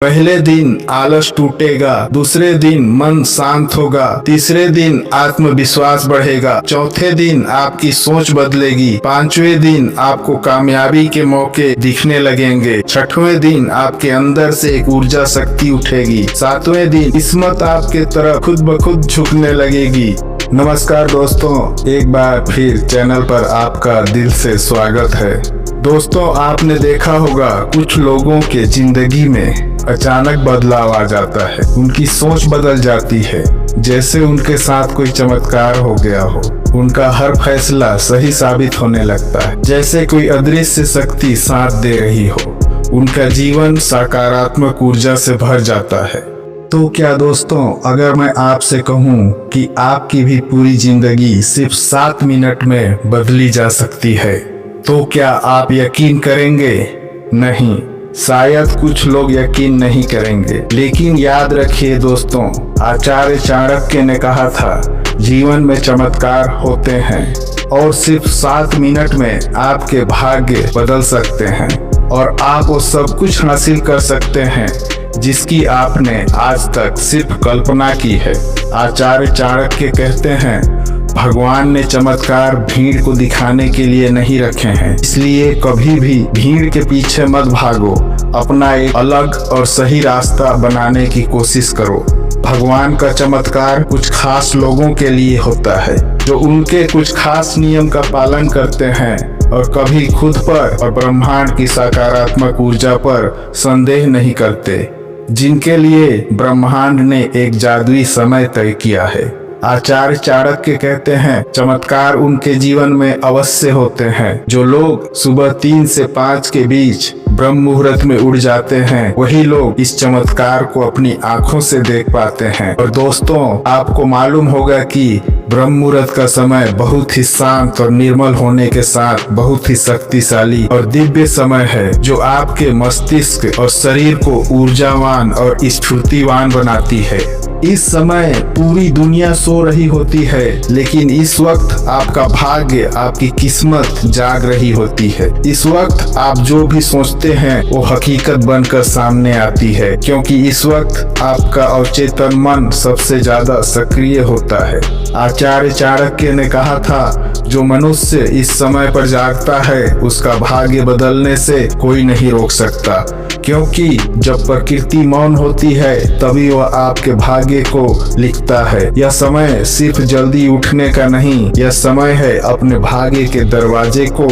पहले दिन आलस टूटेगा, दूसरे दिन मन शांत होगा, तीसरे दिन आत्मविश्वास बढ़ेगा, चौथे दिन आपकी सोच बदलेगी, पांचवें दिन आपको कामयाबी के मौके दिखने लगेंगे, छठवें दिन आपके अंदर से एक ऊर्जा शक्ति उठेगी, सातवें दिन किस्मत आपके तरफ खुद ब खुद झुकने लगेगी। नमस्कार दोस्तों, एक बार फिर चैनल पर आपका दिल से स्वागत है। दोस्तों, आपने देखा होगा कुछ लोगों के जिंदगी में अचानक बदलाव आ जाता है, उनकी सोच बदल जाती है, जैसे उनके साथ कोई चमत्कार हो गया हो। उनका हर फैसला सही साबित होने लगता है, जैसे कोई अदृश्य शक्ति साथ दे रही हो। उनका जीवन सकारात्मक ऊर्जा से भर जाता है। तो क्या दोस्तों, अगर मैं आपसे कहूं कि आपकी भी पूरी जिंदगी सिर्फ 7 मिनट में बदली जा सकती है, तो क्या आप यकीन करेंगे? नहीं, शायद कुछ लोग यकीन नहीं करेंगे। लेकिन याद रखिए दोस्तों, आचार्य चाणक्य ने कहा था, जीवन में चमत्कार होते हैं और सिर्फ 7 मिनट में आपके भाग्य बदल सकते हैं और आप वो सब कुछ हासिल कर सकते हैं जिसकी आपने आज तक सिर्फ कल्पना की है। आचार्य चाणक्य कहते हैं, भगवान ने चमत्कार भीड़ को दिखाने के लिए नहीं रखे हैं, इसलिए कभी भी भीड़ के पीछे मत भागो, अपना एक अलग और सही रास्ता बनाने की कोशिश करो। भगवान का चमत्कार कुछ खास लोगों के लिए होता है, जो उनके कुछ खास नियम का पालन करते हैं और कभी खुद पर और ब्रह्मांड की सकारात्मक ऊर्जा पर संदेह नहीं करते, जिनके लिए ब्रह्मांड ने एक जादुई समय तय किया है। आचार्य चाणक्य कहते हैं, चमत्कार उनके जीवन में अवश्य होते हैं जो लोग सुबह 3 से 5 के बीच ब्रह्म मुहूर्त में उड़ जाते हैं। वही लोग इस चमत्कार को अपनी आंखों से देख पाते हैं। और दोस्तों, आपको मालूम होगा कि ब्रह्म मुहूर्त का समय बहुत ही शांत और निर्मल होने के साथ बहुत ही शक्तिशाली और दिव्य समय है, जो आपके मस्तिष्क और शरीर को ऊर्जावान और स्फूर्तिवान बनाती है। इस समय पूरी दुनिया सो रही होती है, लेकिन इस वक्त आपका भाग्य, आपकी किस्मत जाग रही होती है। इस वक्त आप जो भी सोचते हैं वो हकीकत बनकर सामने आती है, क्योंकि इस वक्त आपका अवचेतन मन सबसे ज्यादा सक्रिय होता है। आचार्य चाणक्य ने कहा था, जो मनुष्य इस समय पर जागता है उसका भाग्य बदलने से कोई नहीं रोक सकता, क्योंकि जब प्रकृति मौन होती है तभी वह आपके भाग्य को लिखता है। यह समय सिर्फ जल्दी उठने का नहीं, यह समय है अपने भाग्य के दरवाजे को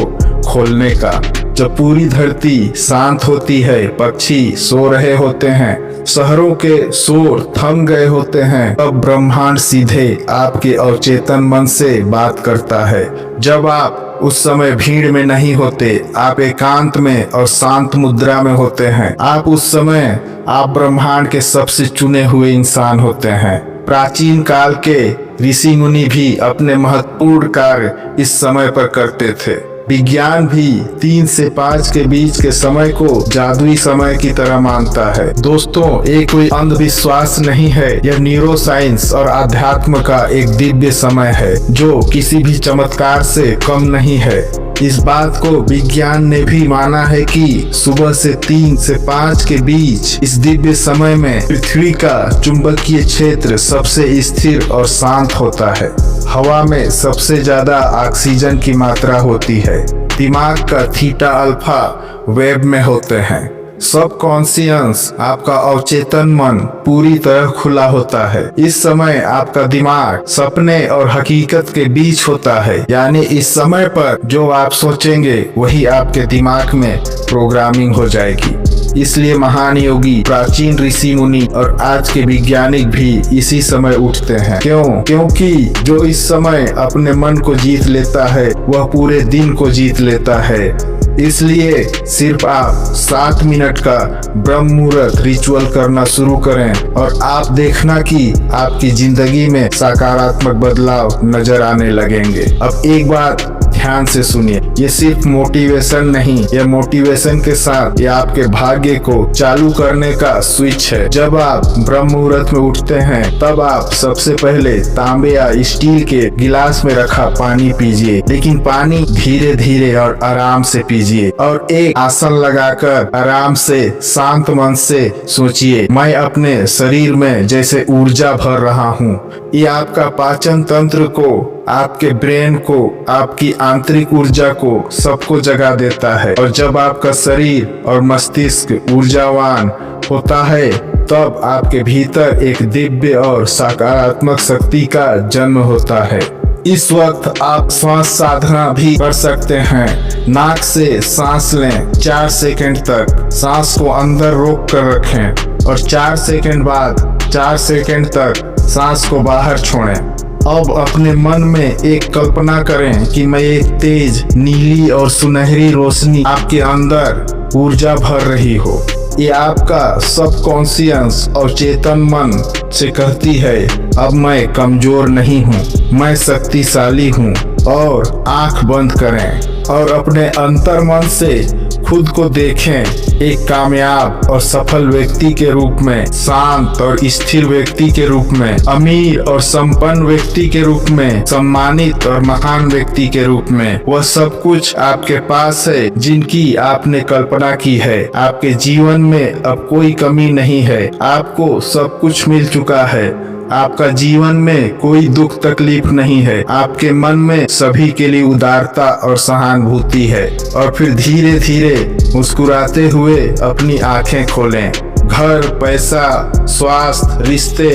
खोलने का। जब पूरी धरती शांत होती है, पक्षी सो रहे होते हैं, शहरों के शोर थम गए होते हैं, तब ब्रह्मांड सीधे आपके अवचेतन मन से बात करता है। जब आप उस समय भीड़ में नहीं होते, आप एकांत में और शांत मुद्रा में होते हैं, आप उस समय आप ब्रह्मांड के सबसे चुने हुए इंसान होते हैं। प्राचीन काल के ऋषि मुनि भी अपने महत्वपूर्ण कार्य इस समय पर करते थे। विज्ञान भी 3 से 5 के बीच के समय को जादुई समय की तरह मानता है। दोस्तों, ये कोई अंधविश्वास नहीं है, यह न्यूरो साइंस और अध्यात्म का एक दिव्य समय है, जो किसी भी चमत्कार से कम नहीं है। इस बात को विज्ञान ने भी माना है कि सुबह से 3 से 5 के बीच इस दिव्य समय में पृथ्वी का चुंबकीय क्षेत्र सबसे स्थिर और शांत होता है। हवा में सबसे ज्यादा ऑक्सीजन की मात्रा होती है। दिमाग का थीटा अल्फा वेब में होते हैं। सब कॉन्शियस, आपका अवचेतन मन पूरी तरह खुला होता है। इस समय आपका दिमाग सपने और हकीकत के बीच होता है, यानी इस समय पर जो आप सोचेंगे वही आपके दिमाग में प्रोग्रामिंग हो जाएगी। इसलिए महान योगी, प्राचीन ऋषि मुनि और आज के वैज्ञानिक भी इसी समय उठते हैं। क्यों? क्योंकि जो इस समय अपने मन को जीत लेता है वह पूरे दिन को जीत लेता है। इसलिए सिर्फ आप 7 मिनट का ब्रह्म मुहूर्त रिचुअल करना शुरू करें और आप देखना कि आपकी जिंदगी में सकारात्मक बदलाव नजर आने लगेंगे। अब एक बात ध्यान से सुनिए। ये सिर्फ मोटिवेशन नहीं, ये मोटिवेशन के साथ ये आपके भाग्य को चालू करने का स्विच है। जब आप ब्रह्म मुहूर्त में उठते हैं तब आप सबसे पहले तांबे या स्टील के गिलास में रखा पानी पीजिए, लेकिन पानी धीरे धीरे और आराम से पीजिए और एक आसन लगाकर आराम से शांत मन से सोचिए, मैं अपने शरीर में जैसे ऊर्जा भर रहा हूँ। ये आपका पाचन तंत्र को, आपके ब्रेन को, आपकी आंतरिक ऊर्जा को सबको जगा देता है। और जब आपका शरीर और मस्तिष्क ऊर्जावान होता है तब आपके भीतर एक दिव्य और सकारात्मक शक्ति का जन्म होता है। इस वक्त आप श्वास साधना भी कर सकते हैं। नाक से सांस लें 4 सेकंड तक, सांस को अंदर रोक कर रखें और 4 सेकंड बाद 4 सेकंड तक सांस को बाहर छोड़ें। अब अपने मन में एक कल्पना करें कि मैं एक तेज नीली और सुनहरी रोशनी आपके अंदर ऊर्जा भर रही हो। ये आपका सबकॉन्शियस और चेतन मन से कहती है, अब मैं कमजोर नहीं हूँ, मैं शक्तिशाली हूँ। और आंख बंद करें और अपने अंतर मन से खुद को देखें एक कामयाब और सफल व्यक्ति के रूप में, शांत और स्थिर व्यक्ति के रूप में, अमीर और संपन्न व्यक्ति के रूप में, सम्मानित और महान व्यक्ति के रूप में। वह सब कुछ आपके पास है जिनकी आपने कल्पना की है। आपके जीवन में अब कोई कमी नहीं है, आपको सब कुछ मिल चुका है। आपका जीवन में कोई दुख तकलीफ नहीं है। आपके मन में सभी के लिए उदारता और सहानुभूति है। और फिर धीरे धीरे मुस्कुराते हुए अपनी आंखें खोलें। घर, पैसा, स्वास्थ्य, रिश्ते,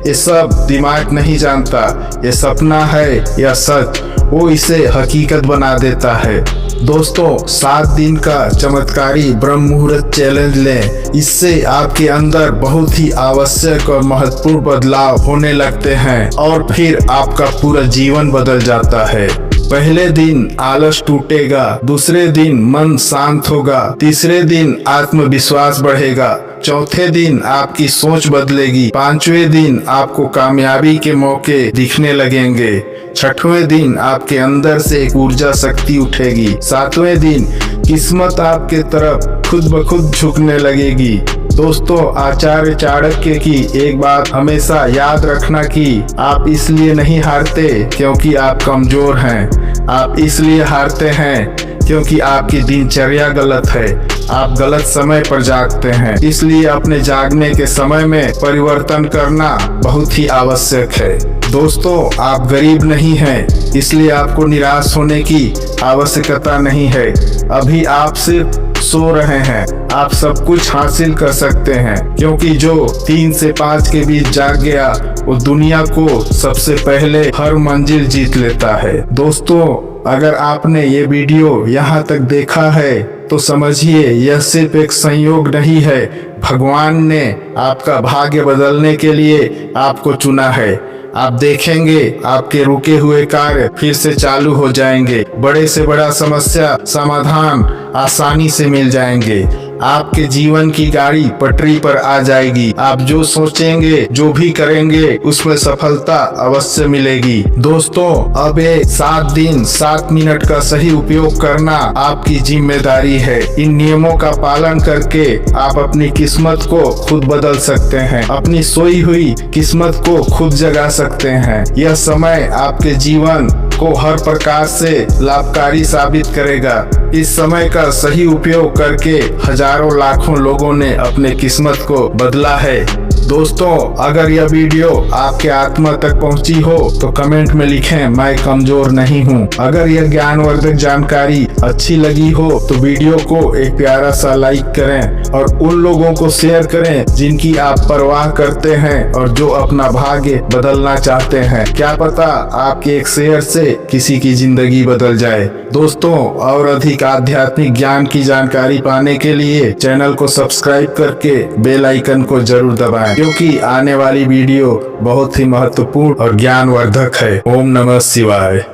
ये सब दिमाग नहीं जानता ये सपना है या सच, वो इसे हकीकत बना देता है। दोस्तों, 7 दिन का चमत्कारी ब्रह्म मुहूर्त चैलेंज लें। इससे आपके अंदर बहुत ही आवश्यक और महत्वपूर्ण बदलाव होने लगते हैं और फिर आपका पूरा जीवन बदल जाता है। पहले दिन आलस टूटेगा, दूसरे दिन मन शांत होगा, तीसरे दिन आत्मविश्वास बढ़ेगा, चौथे दिन आपकी सोच बदलेगी, 5वें दिन आपको कामयाबी के मौके दिखने लगेंगे, 6वें दिन आपके अंदर से एक ऊर्जा शक्ति उठेगी, 7वें दिन किस्मत आपके तरफ खुद ब खुद झुकने लगेगी। दोस्तों, आचार्य चाणक्य की एक बात हमेशा याद रखना कि आप इसलिए नहीं हारते क्योंकि आप कमजोर हैं, आप इसलिए हारते हैं क्योंकि आपकी दिनचर्या गलत है, आप गलत समय पर जागते हैं। इसलिए अपने जागने के समय में परिवर्तन करना बहुत ही आवश्यक है। दोस्तों, आप गरीब नहीं हैं, इसलिए आपको निराश होने की आवश्यकता नहीं है। अभी आप सिर्फ सो रहे हैं, आप सब कुछ हासिल कर सकते हैं, क्योंकि जो 3 से 5 के बीच जाग गया वो दुनिया को सबसे पहले हर मंजिल जीत लेता है। दोस्तों, अगर आपने ये वीडियो यहाँ तक देखा है तो समझिए यह सिर्फ एक संयोग नहीं है, भगवान ने आपका भाग्य बदलने के लिए आपको चुना है। आप देखेंगे आपके रुके हुए कार्य फिर से चालू हो जाएंगे, बड़े से बड़ा समस्या समाधान आसानी से मिल जाएंगे, आपके जीवन की गाड़ी पटरी पर आ जाएगी। आप जो सोचेंगे, जो भी करेंगे, उसमें सफलता अवश्य मिलेगी। दोस्तों, अब ये 7 दिन 7 मिनट का सही उपयोग करना आपकी जिम्मेदारी है। इन नियमों का पालन करके आप अपनी किस्मत को खुद बदल सकते हैं, अपनी सोई हुई किस्मत को खुद जगा सकते हैं। यह समय आपके जीवन को हर प्रकार से लाभकारी साबित करेगा। इस समय का सही उपयोग करके हजारों लाखों लोगों ने अपने किस्मत को बदला है। दोस्तों, अगर यह वीडियो आपके आत्मा तक पहुंची हो तो कमेंट में लिखें, मैं कमजोर नहीं हूं। अगर यह ज्ञानवर्धक जानकारी अच्छी लगी हो तो वीडियो को एक प्यारा सा लाइक करें और उन लोगों को शेयर करें जिनकी आप परवाह करते हैं और जो अपना भाग्य बदलना चाहते हैं। क्या पता आपके एक शेयर से किसी की जिंदगी बदल जाए। दोस्तों, और अधिक आध्यात्मिक ज्ञान की जानकारी पाने के लिए चैनल को सब्सक्राइब करके बेल आइकन को जरूर दबाएं, क्योंकि आने वाली वीडियो बहुत ही महत्वपूर्ण और ज्ञानवर्धक है। ओम नमः शिवाय।